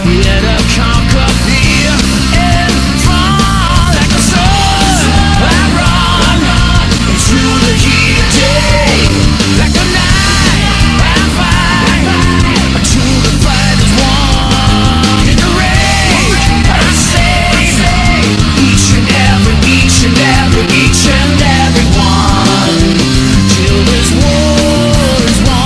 Let her conquer fear and fall like a soul. I run into the heat of day, like a knife I fight until the fight is won. In the rain, I save each and every one till this war is won.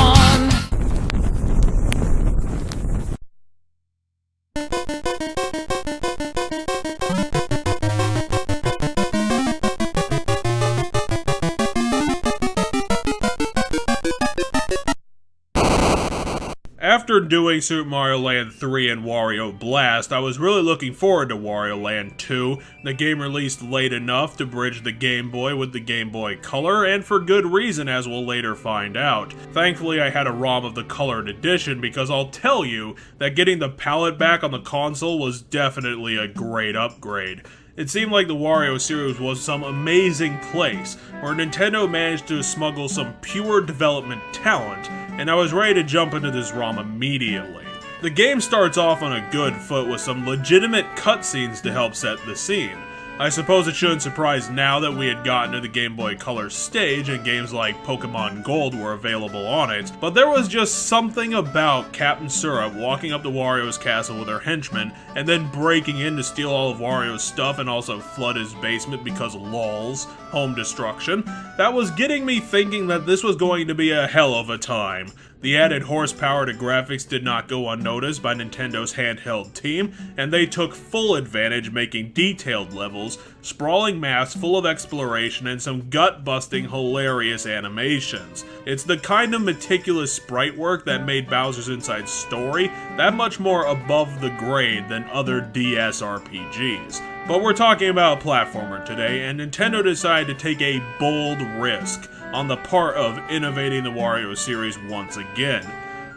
After doing Super Mario Land 3 and Wario Blast, I was really looking forward to Wario Land 2. The game released late enough to bridge the Game Boy with the Game Boy Color, and for good reason, as we'll later find out. Thankfully, I had a ROM of the colored edition, because I'll tell you that getting the palette back on the console was definitely a great upgrade. It seemed like the Wario series was some amazing place, where Nintendo managed to smuggle some pure development talent, and I was ready to jump into this ROM immediately. The game starts off on a good foot with some legitimate cutscenes to help set the scene. I suppose it shouldn't surprise now that we had gotten to the Game Boy Color stage and games like Pokemon Gold were available on it, but there was just something about Captain Syrup walking up to Wario's castle with her henchmen and then breaking in to steal all of Wario's stuff and also flood his basement because lols, home destruction, that was getting me thinking that this was going to be a hell of a time. The added horsepower to graphics did not go unnoticed by Nintendo's handheld team, and they took full advantage making detailed levels, sprawling maps full of exploration, and some gut-busting hilarious animations. It's the kind of meticulous sprite work that made Bowser's Inside Story that much more above the grade than other DS RPGs. But we're talking about a platformer today, and Nintendo decided to take a bold risk on the part of innovating the Wario series once again.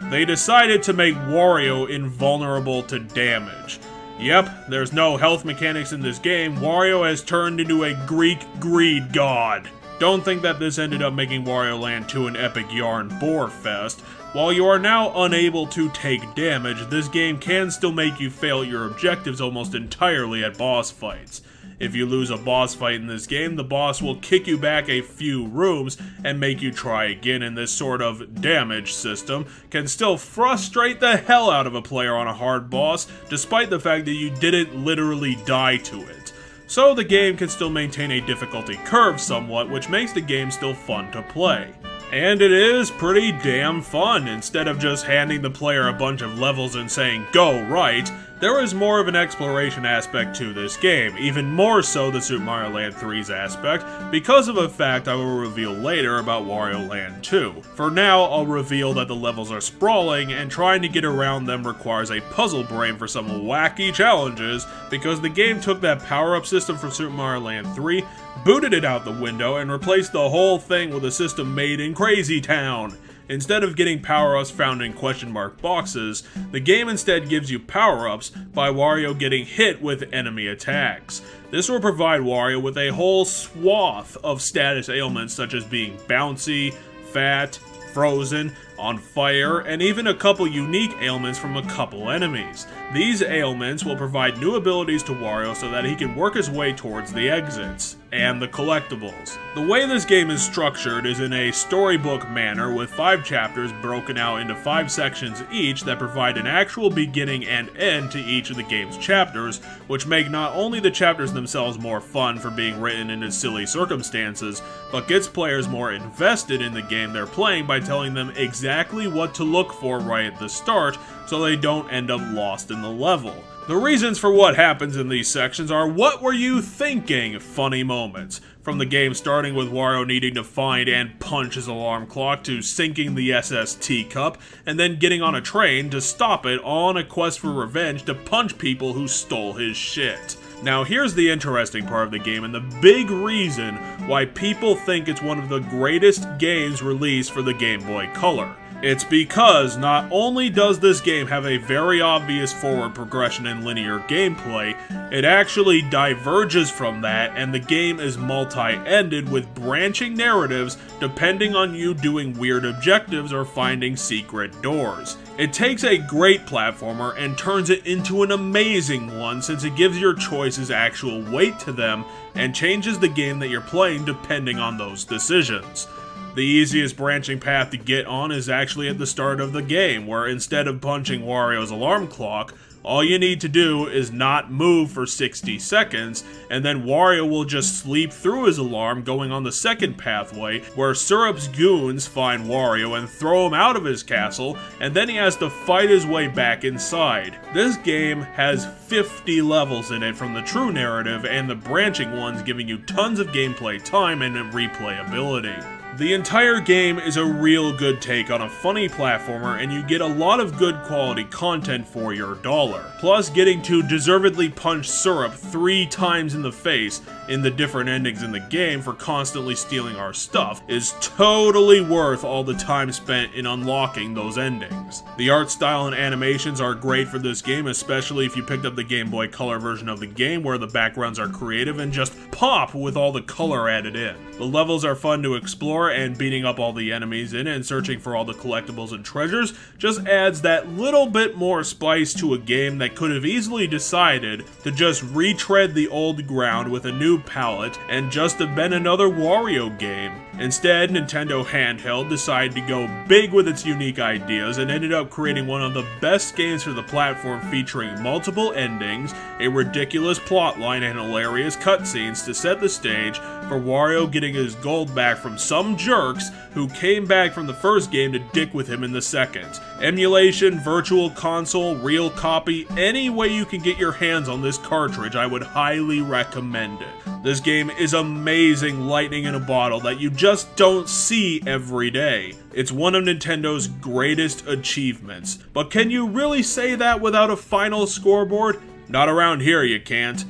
They decided to make Wario invulnerable to damage. Yep, there's no health mechanics in this game. Wario has turned into a Greek greed god. Don't think that this ended up making Wario Land 2 an epic yarn bore fest. While you are now unable to take damage, this game can still make you fail at your objectives almost entirely at boss fights. If you lose a boss fight in this game, the boss will kick you back a few rooms and make you try again, and this sort of damage system can still frustrate the hell out of a player on a hard boss, despite the fact that you didn't literally die to it. So the game can still maintain a difficulty curve somewhat, which makes the game still fun to play. And it is pretty damn fun. Instead of just handing the player a bunch of levels and saying, go right, there is more of an exploration aspect to this game, even more so than Super Mario Land 3's aspect, because of a fact I will reveal later about Wario Land 2. For now, I'll reveal that the levels are sprawling, and trying to get around them requires a puzzle brain for some wacky challenges, because the game took that power-up system from Super Mario Land 3, booted it out the window, and replaced the whole thing with a system made in Crazy Town. Instead of getting power-ups found in question mark boxes, the game instead gives you power-ups by Wario getting hit with enemy attacks. This will provide Wario with a whole swath of status ailments such as being bouncy, fat, frozen, on fire, and even a couple unique ailments from a couple enemies. These ailments will provide new abilities to Wario so that he can work his way towards the exits and the collectibles. The way this game is structured is in a storybook manner with 5 chapters broken out into 5 sections each that provide an actual beginning and end to each of the game's chapters, which make not only the chapters themselves more fun for being written into silly circumstances, but gets players more invested in the game they're playing by telling them exactly what to look for right at the start so they don't end up lost in the level. The reasons for what happens in these sections are what were you thinking funny moments, from the game starting with Wario needing to find and punch his alarm clock to sinking the SS teacup and then getting on a train to stop it all on a quest for revenge to punch people who stole his shit. Now here's the interesting part of the game and the big reason why people think it's one of the greatest games released for the Game Boy Color. It's because not only does this game have a very obvious forward progression and linear gameplay, it actually diverges from that, and the game is multi-ended with branching narratives depending on you doing weird objectives or finding secret doors. It takes a great platformer and turns it into an amazing one, since it gives your choices actual weight to them and changes the game that you're playing depending on those decisions. The easiest branching path to get on is actually at the start of the game, where instead of punching Wario's alarm clock, all you need to do is not move for 60 seconds, and then Wario will just sleep through his alarm, going on the second pathway, where Syrup's goons find Wario and throw him out of his castle, and then he has to fight his way back inside. This game has 50 levels in it from the true narrative, and the branching ones giving you tons of gameplay time and replayability. The entire game is a real good take on a funny platformer, and you get a lot of good quality content for your dollar. Plus, getting to deservedly punch Syrup 3 times in the face in the different endings in the game for constantly stealing our stuff is totally worth all the time spent in unlocking those endings. The art style and animations are great for this game, especially if you picked up the Game Boy Color version of the game, where the backgrounds are creative and just pop with all the color added in. The levels are fun to explore, and beating up all the enemies in it and searching for all the collectibles and treasures just adds that little bit more spice to a game that could have easily decided to just retread the old ground with a new palette and just have been another Wario game. Instead, Nintendo Handheld decided to go big with its unique ideas and ended up creating one of the best games for the platform, featuring multiple endings, a ridiculous plotline, and hilarious cutscenes to set the stage for Wario getting his gold back from some jerks who came back from the first game to dick with him in the second. Emulation, virtual console, real copy, any way you can get your hands on this cartridge, I would highly recommend it. This game is amazing lightning in a bottle that you just don't see every day. It's one of Nintendo's greatest achievements. But can you really say that without a final scoreboard? Not around here, you can't.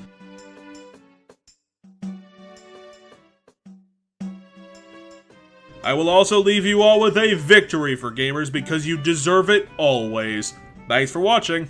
I will also leave you all with a victory for gamers, because you deserve it always. Thanks for watching.